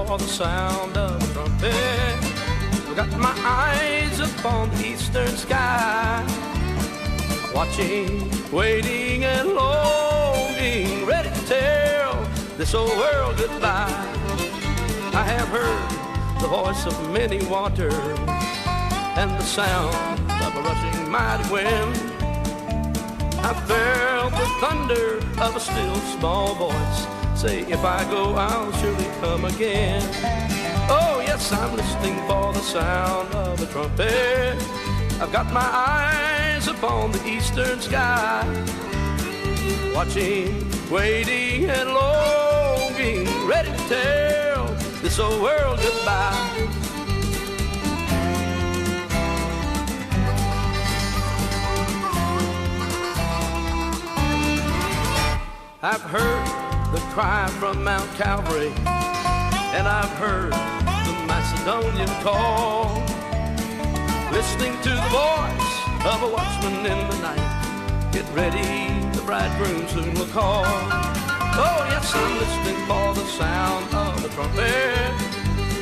for the sound of a trumpet. I've got my eyes upon the eastern sky, watching, waiting and longing, ready to tell this old world goodbye. I have heard the voice of many waters and the sound of a rushing mighty wind. I felt the thunder of a still small voice say, if I go, I'll surely come again. Oh yes, I'm listening for the sound of a trumpet. I've got my eyes upon the eastern sky, watching, waiting and longing, ready to tell this old world goodbye. I've heard the cry from Mount Calvary, and I've heard the Macedonian call, listening to the voice of a watchman in the night. Get ready, the bridegroom soon will call. Oh yes, I'm listening for the sound of the trumpet.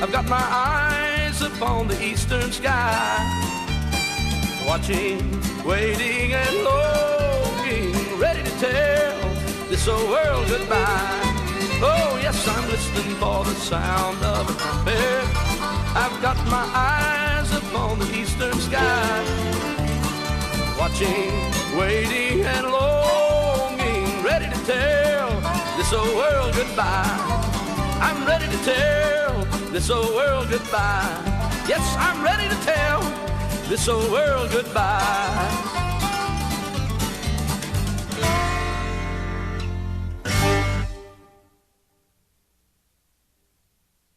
I've got my eyes upon the eastern sky, watching, waiting and longing, ready to tell this old world goodbye. Oh yes, I'm listening for the sound of a trumpet. I've got my eyes upon the eastern sky, watching, waiting and longing, ready to tell this old world goodbye. I'm ready to tell this old world goodbye. Yes, I'm ready to tell this old world goodbye.